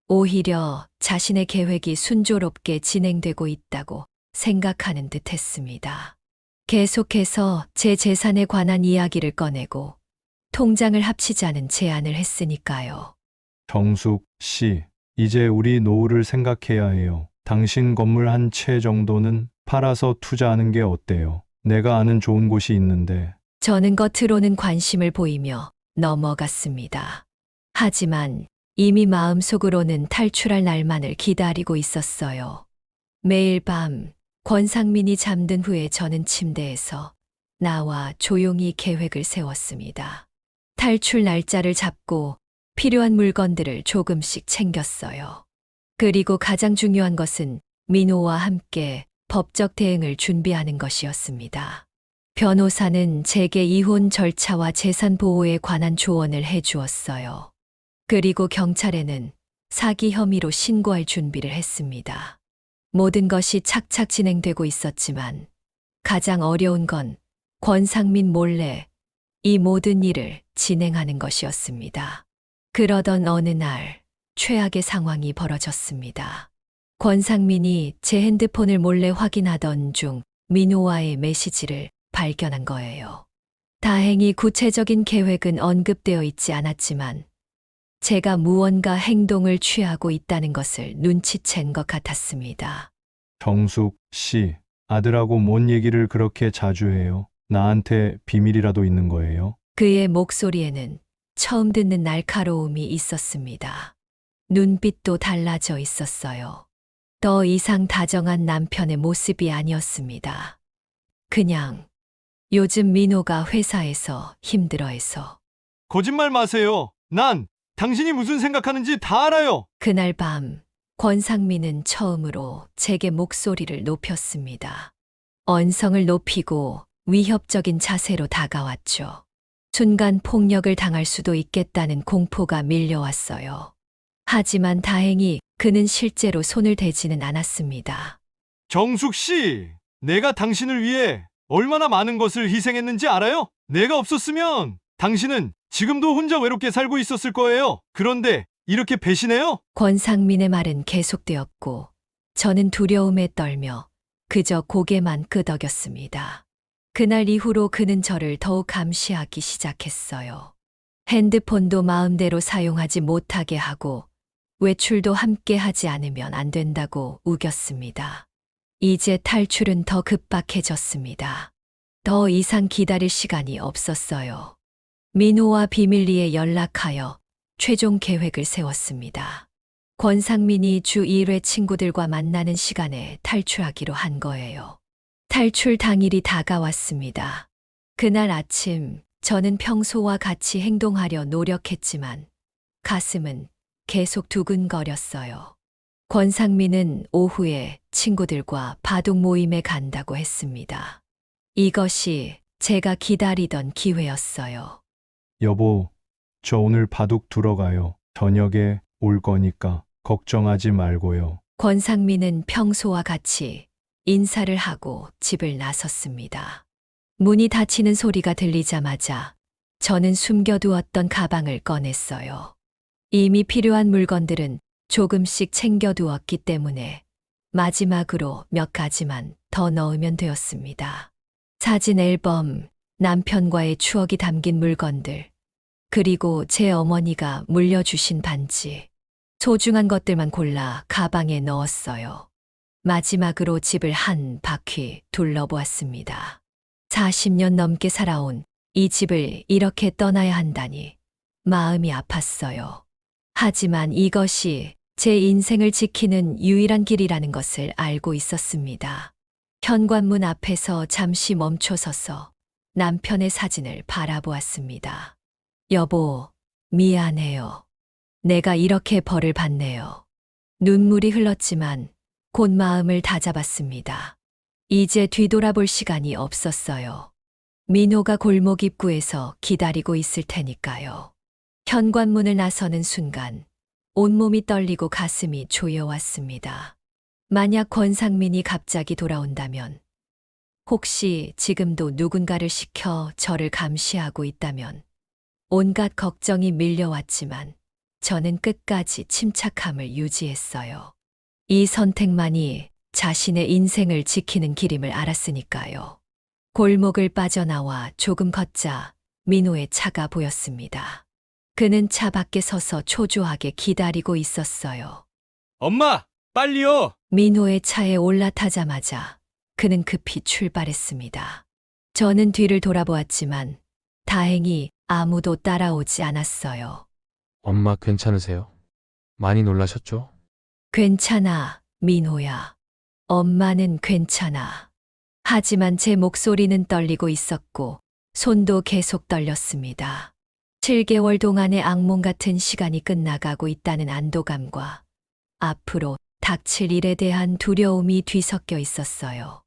오히려 자신의 계획이 순조롭게 진행되고 있다고 생각하는 듯 했습니다. 계속해서 제 재산에 관한 이야기를 꺼내고 통장을 합치자는 제안을 했으니까요. 정숙 씨, 이제 우리 노후를 생각해야 해요. 당신 건물 한 채 정도는 팔아서 투자하는 게 어때요? 내가 아는 좋은 곳이 있는데. 저는 겉으로는 관심을 보이며 넘어갔습니다. 하지만 이미 마음속으로는 탈출할 날만을 기다리고 있었어요. 매일 밤 권상민이 잠든 후에 저는 침대에서 나와 조용히 계획을 세웠습니다. 탈출 날짜를 잡고 필요한 물건들을 조금씩 챙겼어요. 그리고 가장 중요한 것은 민호와 함께 법적 대응을 준비하는 것이었습니다. 변호사는 제게 이혼 절차와 재산 보호에 관한 조언을 해주었어요. 그리고 경찰에는 사기 혐의로 신고할 준비를 했습니다. 모든 것이 착착 진행되고 있었지만 가장 어려운 건 권상민 몰래 이 모든 일을 진행하는 것이었습니다. 그러던 어느 날 최악의 상황이 벌어졌습니다. 권상민이 제 핸드폰을 몰래 확인하던 중 민호와의 메시지를 발견한 거예요. 다행히 구체적인 계획은 언급되어 있지 않았지만 제가 무언가 행동을 취하고 있다는 것을 눈치챈 것 같았습니다. 정숙 씨, 아들하고 뭔 얘기를 그렇게 자주 해요? 나한테 비밀이라도 있는 거예요? 그의 목소리에는 처음 듣는 날카로움이 있었습니다. 눈빛도 달라져 있었어요. 더 이상 다정한 남편의 모습이 아니었습니다. 그냥 요즘 민호가 회사에서 힘들어해서. 거짓말 마세요. 난 당신이 무슨 생각하는지 다 알아요. 그날 밤 권상민은 처음으로 제게 목소리를 높였습니다. 언성을 높이고 위협적인 자세로 다가왔죠. 순간 폭력을 당할 수도 있겠다는 공포가 밀려왔어요. 하지만 다행히 그는 실제로 손을 대지는 않았습니다. 정숙 씨, 내가 당신을 위해 얼마나 많은 것을 희생했는지 알아요? 내가 없었으면 당신은 지금도 혼자 외롭게 살고 있었을 거예요. 그런데 이렇게 배신해요? 권상민의 말은 계속되었고 저는 두려움에 떨며 그저 고개만 끄덕였습니다. 그날 이후로 그는 저를 더욱 감시하기 시작했어요. 핸드폰도 마음대로 사용하지 못하게 하고 외출도 함께 하지 않으면 안 된다고 우겼습니다. 이제 탈출은 더 급박해졌습니다. 더 이상 기다릴 시간이 없었어요. 민호와 비밀리에 연락하여 최종 계획을 세웠습니다. 권상민이 주 1회 친구들과 만나는 시간에 탈출하기로 한 거예요. 탈출 당일이 다가왔습니다. 그날 아침 저는 평소와 같이 행동하려 노력했지만 가슴은 계속 두근거렸어요. 권상민은 오후에 친구들과 바둑 모임에 간다고 했습니다. 이것이 제가 기다리던 기회였어요. 여보, 저 오늘 바둑 두러 가요. 저녁에 올 거니까 걱정하지 말고요. 권상민은 평소와 같이 인사를 하고 집을 나섰습니다. 문이 닫히는 소리가 들리자마자 저는 숨겨두었던 가방을 꺼냈어요. 이미 필요한 물건들은 조금씩 챙겨두었기 때문에 마지막으로 몇 가지만 더 넣으면 되었습니다. 사진 앨범, 남편과의 추억이 담긴 물건들, 그리고 제 어머니가 물려주신 반지, 소중한 것들만 골라 가방에 넣었어요. 마지막으로 집을 한 바퀴 둘러보았습니다. 40년 넘게 살아온 이 집을 이렇게 떠나야 한다니 마음이 아팠어요. 하지만 이것이 제 인생을 지키는 유일한 길이라는 것을 알고 있었습니다. 현관문 앞에서 잠시 멈춰서서 남편의 사진을 바라보았습니다. 여보, 미안해요. 내가 이렇게 벌을 받네요. 눈물이 흘렀지만 곧 마음을 다잡았습니다. 이제 뒤돌아볼 시간이 없었어요. 민호가 골목 입구에서 기다리고 있을 테니까요. 현관문을 나서는 순간 온몸이 떨리고 가슴이 조여왔습니다. 만약 권상민이 갑자기 돌아온다면, 혹시 지금도 누군가를 시켜 저를 감시하고 있다면, 온갖 걱정이 밀려왔지만 저는 끝까지 침착함을 유지했어요. 이 선택만이 자신의 인생을 지키는 길임을 알았으니까요. 골목을 빠져나와 조금 걷자 민호의 차가 보였습니다. 그는 차 밖에 서서 초조하게 기다리고 있었어요. 엄마, 빨리요! 민호의 차에 올라타자마자 그는 급히 출발했습니다. 저는 뒤를 돌아보았지만 다행히 아무도 따라오지 않았어요. 엄마 괜찮으세요? 많이 놀라셨죠? 괜찮아, 민호야. 엄마는 괜찮아. 하지만 제 목소리는 떨리고 있었고 손도 계속 떨렸습니다. 7개월 동안의 악몽 같은 시간이 끝나가고 있다는 안도감과 앞으로 닥칠 일에 대한 두려움이 뒤섞여 있었어요.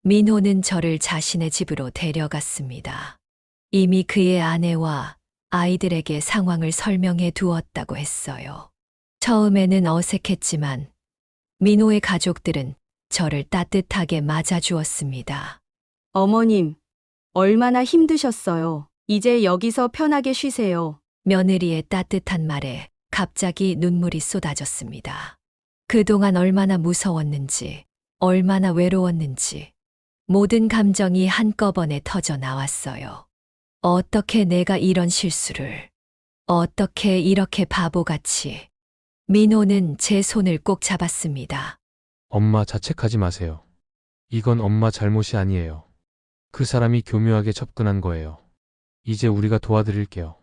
민호는 저를 자신의 집으로 데려갔습니다. 이미 그의 아내와 아이들에게 상황을 설명해 두었다고 했어요. 처음에는 어색했지만 민호의 가족들은 저를 따뜻하게 맞아주었습니다. 어머님, 얼마나 힘드셨어요. 이제 여기서 편하게 쉬세요. 며느리의 따뜻한 말에 갑자기 눈물이 쏟아졌습니다. 그동안 얼마나 무서웠는지, 얼마나 외로웠는지, 모든 감정이 한꺼번에 터져 나왔어요. 어떻게 내가 이런 실수를, 어떻게 이렇게 바보같이. 민호는 제 손을 꼭 잡았습니다. 엄마 자책하지 마세요. 이건 엄마 잘못이 아니에요. 그 사람이 교묘하게 접근한 거예요. 이제 우리가 도와드릴게요.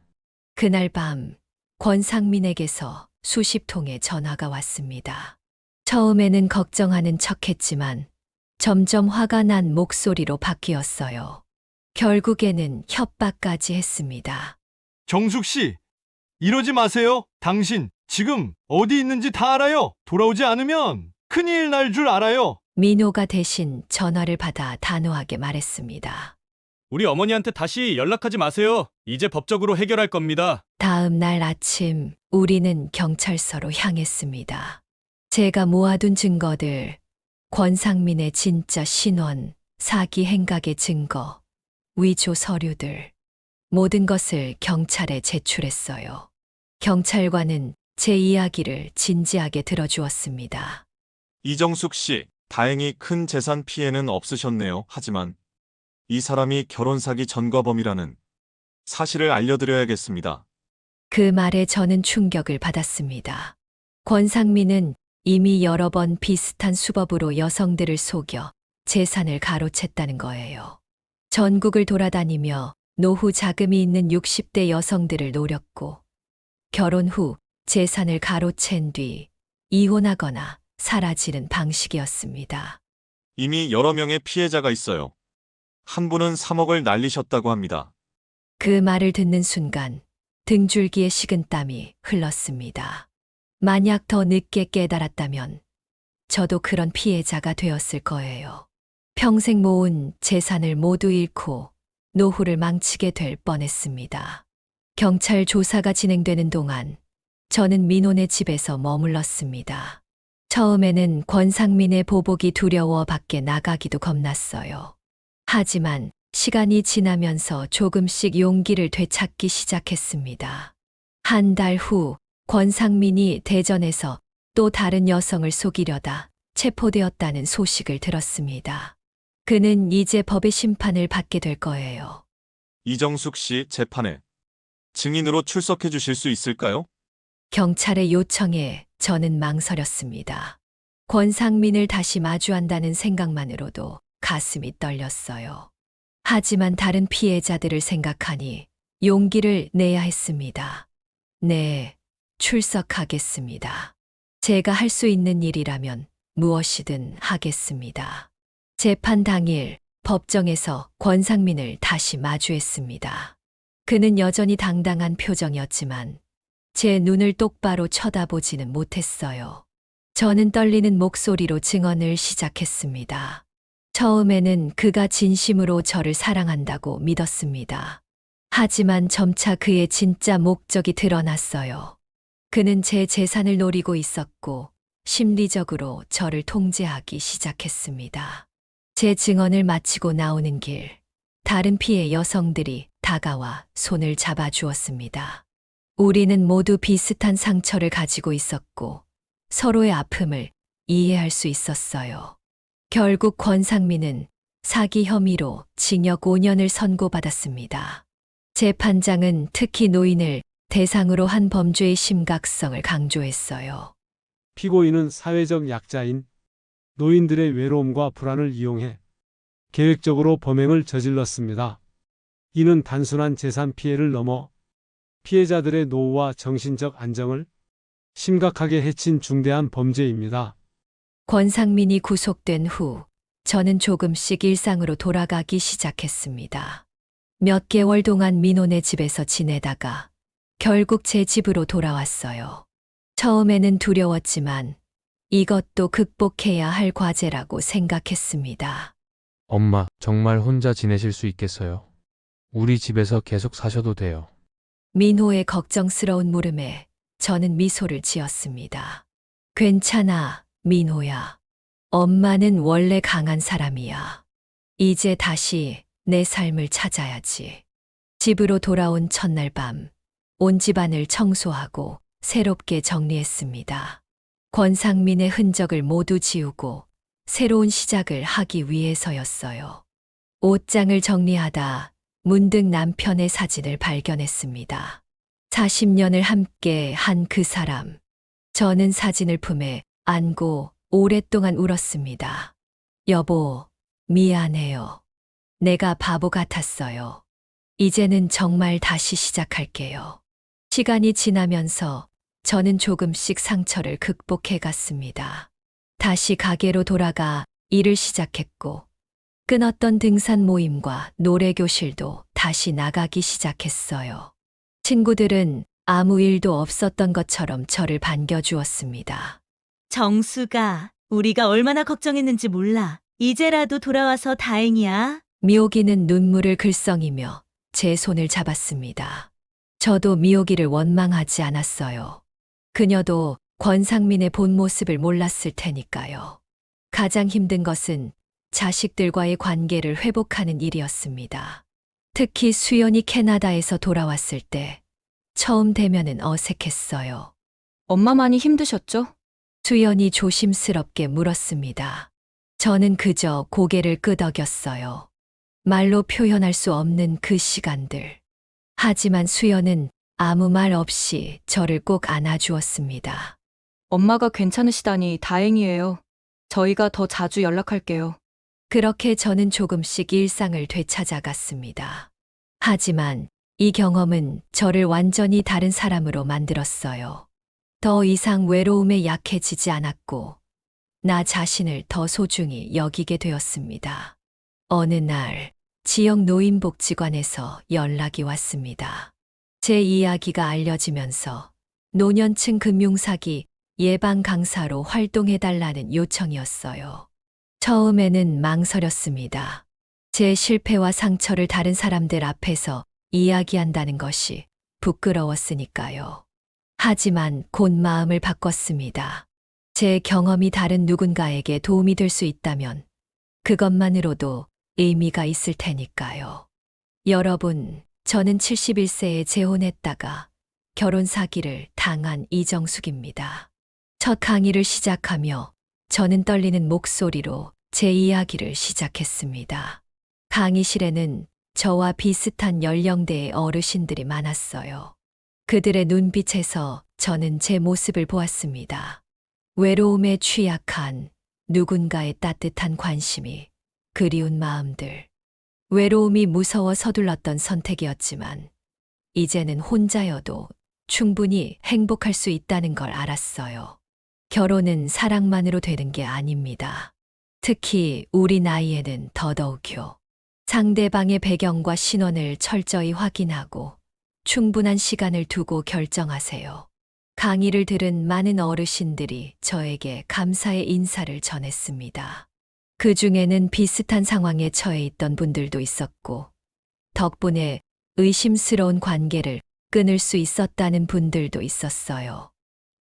그날 밤 권상민에게서 수십 통의 전화가 왔습니다. 처음에는 걱정하는 척했지만 점점 화가 난 목소리로 바뀌었어요. 결국에는 협박까지 했습니다. 정숙 씨, 이러지 마세요. 당신 지금 어디 있는지 다 알아요. 돌아오지 않으면 큰일 날 줄 알아요. 민호가 대신 전화를 받아 단호하게 말했습니다. 우리 어머니한테 다시 연락하지 마세요. 이제 법적으로 해결할 겁니다. 다음 날 아침 우리는 경찰서로 향했습니다. 제가 모아둔 증거들, 권상민의 진짜 신원, 사기 행각의 증거, 위조 서류들, 모든 것을 경찰에 제출했어요. 경찰관은 제 이야기를 진지하게 들어주었습니다. 이정숙 씨, 다행히 큰 재산 피해는 없으셨네요. 하지만 이 사람이 결혼 사기 전과범이라는 사실을 알려드려야겠습니다. 그 말에 저는 충격을 받았습니다. 권상민은 이미 여러 번 비슷한 수법으로 여성들을 속여 재산을 가로챘다는 거예요. 전국을 돌아다니며 노후 자금이 있는 60대 여성들을 노렸고 결혼 후 재산을 가로챈 뒤 이혼하거나 사라지는 방식이었습니다. 이미 여러 명의 피해자가 있어요. 한 분은 3억을 날리셨다고 합니다. 그 말을 듣는 순간 등줄기에 식은땀이 흘렀습니다. 만약 더 늦게 깨달았다면 저도 그런 피해자가 되었을 거예요. 평생 모은 재산을 모두 잃고 노후를 망치게 될 뻔했습니다. 경찰 조사가 진행되는 동안 저는 민호네 집에서 머물렀습니다. 처음에는 권상민의 보복이 두려워 밖에 나가기도 겁났어요. 하지만 시간이 지나면서 조금씩 용기를 되찾기 시작했습니다. 한 달 후 권상민이 대전에서 또 다른 여성을 속이려다 체포되었다는 소식을 들었습니다. 그는 이제 법의 심판을 받게 될 거예요. 이정숙 씨 재판에 증인으로 출석해 주실 수 있을까요? 경찰의 요청에 저는 망설였습니다. 권상민을 다시 마주한다는 생각만으로도 가슴이 떨렸어요. 하지만 다른 피해자들을 생각하니 용기를 내야 했습니다. 네, 출석하겠습니다. 제가 할 수 있는 일이라면 무엇이든 하겠습니다. 재판 당일 법정에서 권상민을 다시 마주했습니다. 그는 여전히 당당한 표정이었지만 제 눈을 똑바로 쳐다보지는 못했어요. 저는 떨리는 목소리로 증언을 시작했습니다. 처음에는 그가 진심으로 저를 사랑한다고 믿었습니다. 하지만 점차 그의 진짜 목적이 드러났어요. 그는 제 재산을 노리고 있었고 심리적으로 저를 통제하기 시작했습니다. 제 증언을 마치고 나오는 길, 다른 피해 여성들이 다가와 손을 잡아주었습니다. 우리는 모두 비슷한 상처를 가지고 있었고 서로의 아픔을 이해할 수 있었어요. 결국 권상민은 사기 혐의로 징역 5년을 선고받았습니다. 재판장은 특히 노인을 대상으로 한 범죄의 심각성을 강조했어요. 피고인은 사회적 약자인 노인들의 외로움과 불안을 이용해 계획적으로 범행을 저질렀습니다. 이는 단순한 재산 피해를 넘어 피해자들의 노후와 정신적 안정을 심각하게 해친 중대한 범죄입니다. 권상민이 구속된 후 저는 조금씩 일상으로 돌아가기 시작했습니다. 몇 개월 동안 민호네 집에서 지내다가 결국 제 집으로 돌아왔어요. 처음에는 두려웠지만 이것도 극복해야 할 과제라고 생각했습니다. 엄마, 정말 혼자 지내실 수 있겠어요? 우리 집에서 계속 사셔도 돼요. 민호의 걱정스러운 물음에 저는 미소를 지었습니다. 괜찮아, 민호야. 엄마는 원래 강한 사람이야. 이제 다시 내 삶을 찾아야지. 집으로 돌아온 첫날 밤, 온 집안을 청소하고 새롭게 정리했습니다. 권상민의 흔적을 모두 지우고 새로운 시작을 하기 위해서였어요. 옷장을 정리하다 문득 남편의 사진을 발견했습니다. 40년을 함께 한 그 사람. 저는 사진을 품에 안고 오랫동안 울었습니다. 여보, 미안해요. 내가 바보 같았어요. 이제는 정말 다시 시작할게요. 시간이 지나면서 저는 조금씩 상처를 극복해 갔습니다. 다시 가게로 돌아가 일을 시작했고, 끊었던 등산 모임과 노래 교실도 다시 나가기 시작했어요. 친구들은 아무 일도 없었던 것처럼 저를 반겨주었습니다. 정수가 우리가 얼마나 걱정했는지 몰라. 이제라도 돌아와서 다행이야. 미옥이는 눈물을 글썽이며 제 손을 잡았습니다. 저도 미옥이를 원망하지 않았어요. 그녀도 권상민의 본 모습을 몰랐을 테니까요. 가장 힘든 것은 자식들과의 관계를 회복하는 일이었습니다. 특히 수연이 캐나다에서 돌아왔을 때 처음 대면은 어색했어요. 엄마 많이 힘드셨죠? 수연이 조심스럽게 물었습니다. 저는 그저 고개를 끄덕였어요. 말로 표현할 수 없는 그 시간들. 하지만 수연은 아무 말 없이 저를 꼭 안아주었습니다. 엄마가 괜찮으시다니 다행이에요. 저희가 더 자주 연락할게요. 그렇게 저는 조금씩 일상을 되찾아갔습니다. 하지만 이 경험은 저를 완전히 다른 사람으로 만들었어요. 더 이상 외로움에 약해지지 않았고, 나 자신을 더 소중히 여기게 되었습니다. 어느 날, 지역 노인복지관에서 연락이 왔습니다. 제 이야기가 알려지면서 노년층 금융사기 예방 강사로 활동해달라는 요청이었어요. 처음에는 망설였습니다. 제 실패와 상처를 다른 사람들 앞에서 이야기한다는 것이 부끄러웠으니까요. 하지만 곧 마음을 바꿨습니다. 제 경험이 다른 누군가에게 도움이 될 수 있다면 그것만으로도 의미가 있을 테니까요. 여러분, 저는 71세에 재혼했다가 결혼 사기를 당한 이정숙입니다. 첫 강의를 시작하며 저는 떨리는 목소리로 제 이야기를 시작했습니다. 강의실에는 저와 비슷한 연령대의 어르신들이 많았어요. 그들의 눈빛에서 저는 제 모습을 보았습니다. 외로움에 취약한 누군가의 따뜻한 관심이, 그리운 마음들. 외로움이 무서워 서둘렀던 선택이었지만 이제는 혼자여도 충분히 행복할 수 있다는 걸 알았어요. 결혼은 사랑만으로 되는 게 아닙니다. 특히 우리 나이에는 더더욱요. 상대방의 배경과 신원을 철저히 확인하고 충분한 시간을 두고 결정하세요. 강의를 들은 많은 어르신들이 저에게 감사의 인사를 전했습니다. 그 중에는 비슷한 상황에 처해 있던 분들도 있었고, 덕분에 의심스러운 관계를 끊을 수 있었다는 분들도 있었어요.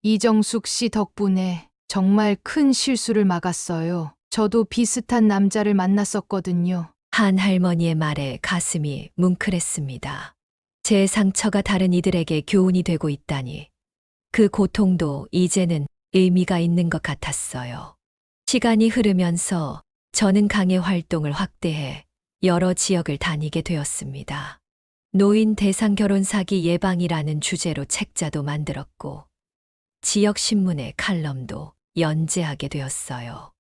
이정숙 씨 덕분에 정말 큰 실수를 막았어요. 저도 비슷한 남자를 만났었거든요. 한 할머니의 말에 가슴이 뭉클했습니다. 제 상처가 다른 이들에게 교훈이 되고 있다니, 그 고통도 이제는 의미가 있는 것 같았어요. 시간이 흐르면서 저는 강의 활동을 확대해 여러 지역을 다니게 되었습니다. 노인 대상 결혼 사기 예방이라는 주제로 책자도 만들었고, 지역 신문의 칼럼도 연재하게 되었어요.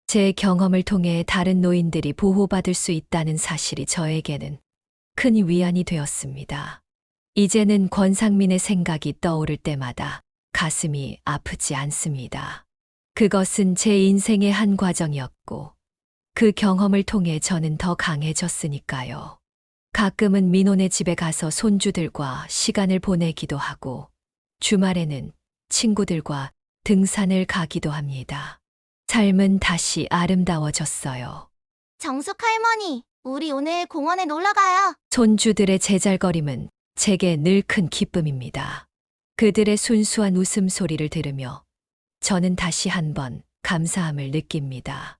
제 경험을 통해 다른 노인들이 보호받을 수 있다는 사실이 저에게는 큰 위안이 되었습니다. 이제는 권상민의 생각이 떠오를 때마다 가슴이 아프지 않습니다. 그것은 제 인생의 한 과정이었고, 그 경험을 통해 저는 더 강해졌으니까요. 가끔은 민호네 집에 가서 손주들과 시간을 보내기도 하고, 주말에는 친구들과 등산을 가기도 합니다. 삶은 다시 아름다워졌어요. 정숙 할머니, 우리 오늘 공원에 놀러 가요. 손주들의 제잘거림은 제게 늘 큰 기쁨입니다. 그들의 순수한 웃음소리를 들으며 저는 다시 한번 감사함을 느낍니다.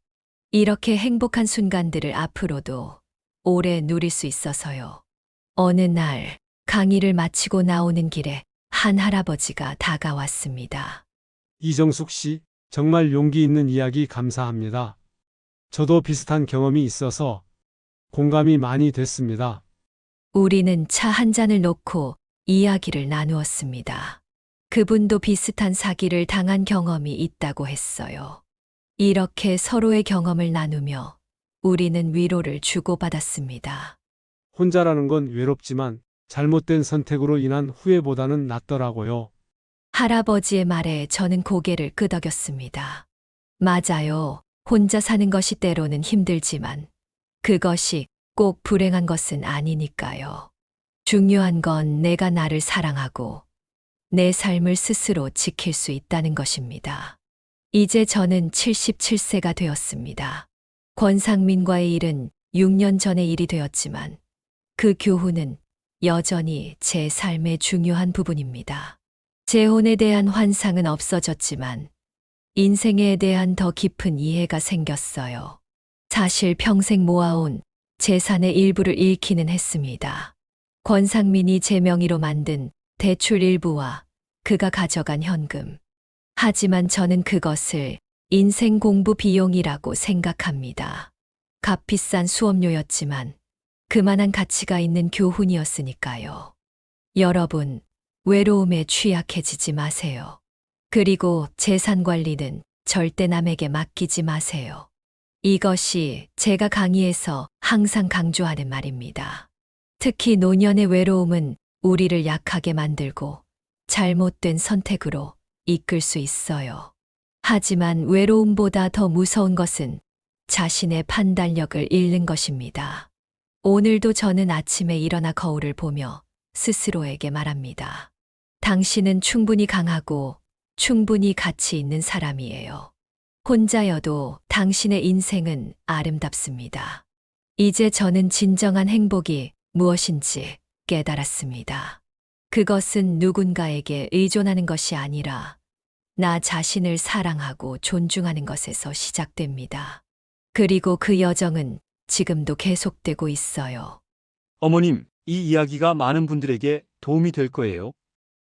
이렇게 행복한 순간들을 앞으로도 오래 누릴 수 있어서요. 어느 날 강의를 마치고 나오는 길에 한 할아버지가 다가왔습니다. 이정숙 씨, 정말 용기 있는 이야기 감사합니다. 저도 비슷한 경험이 있어서 공감이 많이 됐습니다. 우리는 차 한 잔을 놓고 이야기를 나누었습니다. 그분도 비슷한 사기를 당한 경험이 있다고 했어요. 이렇게 서로의 경험을 나누며 우리는 위로를 주고받았습니다. 혼자라는 건 외롭지만 잘못된 선택으로 인한 후회보다는 낫더라고요. 할아버지의 말에 저는 고개를 끄덕였습니다. 맞아요. 혼자 사는 것이 때로는 힘들지만 그것이 꼭 불행한 것은 아니니까요. 중요한 건 내가 나를 사랑하고 내 삶을 스스로 지킬 수 있다는 것입니다. 이제 저는 77세가 되었습니다. 권상민과의 일은 6년 전의 일이 되었지만 그 교훈은 여전히 제 삶의 중요한 부분입니다. 재혼에 대한 환상은 없어졌지만 인생에 대한 더 깊은 이해가 생겼어요. 사실 평생 모아온 재산의 일부를 잃기는 했습니다. 권상민이 제 명의로 만든 대출 일부와 그가 가져간 현금. 하지만 저는 그것을 인생 공부 비용이라고 생각합니다. 값비싼 수업료였지만 그만한 가치가 있는 교훈이었으니까요. 여러분, 외로움에 취약해지지 마세요. 그리고 재산 관리는 절대 남에게 맡기지 마세요. 이것이 제가 강의에서 항상 강조하는 말입니다. 특히 노년의 외로움은 우리를 약하게 만들고 잘못된 선택으로 이끌 수 있어요. 하지만 외로움보다 더 무서운 것은 자신의 판단력을 잃는 것입니다. 오늘도 저는 아침에 일어나 거울을 보며 스스로에게 말합니다. 당신은 충분히 강하고 충분히 가치 있는 사람이에요. 혼자여도 당신의 인생은 아름답습니다. 이제 저는 진정한 행복이 무엇인지 깨달았습니다. 그것은 누군가에게 의존하는 것이 아니라 나 자신을 사랑하고 존중하는 것에서 시작됩니다. 그리고 그 여정은 지금도 계속되고 있어요. 어머님, 이 이야기가 많은 분들에게 도움이 될 거예요.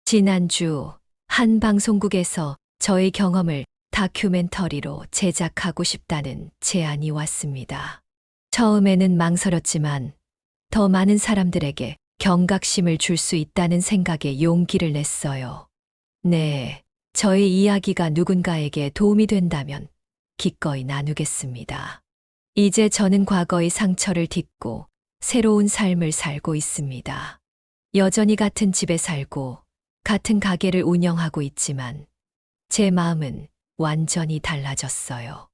지난주 한 방송국에서 저의 경험을 다큐멘터리로 제작하고 싶다는 제안이 왔습니다. 처음에는 망설였지만 더 많은 사람들에게 경각심을 줄 수 있다는 생각에 용기를 냈어요. 네, 저의 이야기가 누군가에게 도움이 된다면 기꺼이 나누겠습니다. 이제 저는 과거의 상처를 딛고 새로운 삶을 살고 있습니다. 여전히 같은 집에 살고 같은 가게를 운영하고 있지만 제 마음은 완전히 달라졌어요.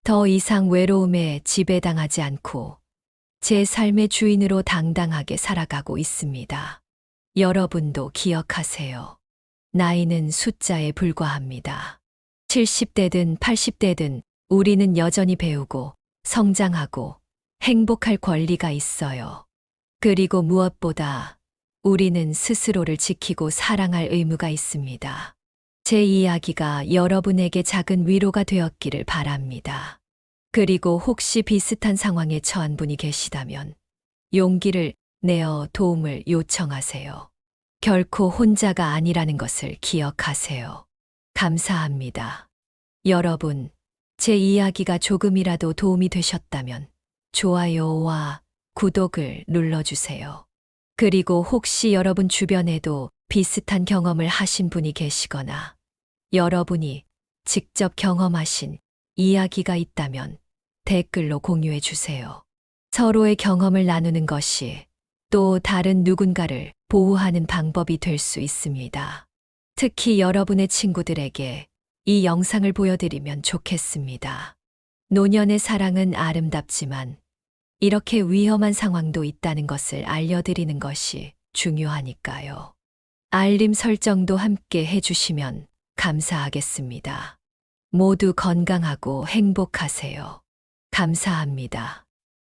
더 이상 외로움에 지배당하지 않고 제 삶의 주인으로 당당하게 살아가고 있습니다. 여러분도 기억하세요. 나이는 숫자에 불과합니다. 70대든 80대든 우리는 여전히 배우고 성장하고 행복할 권리가 있어요. 그리고 무엇보다 우리는 스스로를 지키고 사랑할 의무가 있습니다. 제 이야기가 여러분에게 작은 위로가 되었기를 바랍니다. 그리고 혹시 비슷한 상황에 처한 분이 계시다면 용기를 내어 도움을 요청하세요. 결코 혼자가 아니라는 것을 기억하세요. 감사합니다. 여러분, 제 이야기가 조금이라도 도움이 되셨다면 좋아요와 구독을 눌러주세요. 그리고 혹시 여러분 주변에도 비슷한 경험을 하신 분이 계시거나 여러분이 직접 경험하신 이야기가 있다면 댓글로 공유해 주세요. 서로의 경험을 나누는 것이 또 다른 누군가를 보호하는 방법이 될 수 있습니다. 특히 여러분의 친구들에게 이 영상을 보여드리면 좋겠습니다. 노년의 사랑은 아름답지만 이렇게 위험한 상황도 있다는 것을 알려드리는 것이 중요하니까요. 알림 설정도 함께 해주시면 감사하겠습니다. 모두 건강하고 행복하세요. 감사합니다.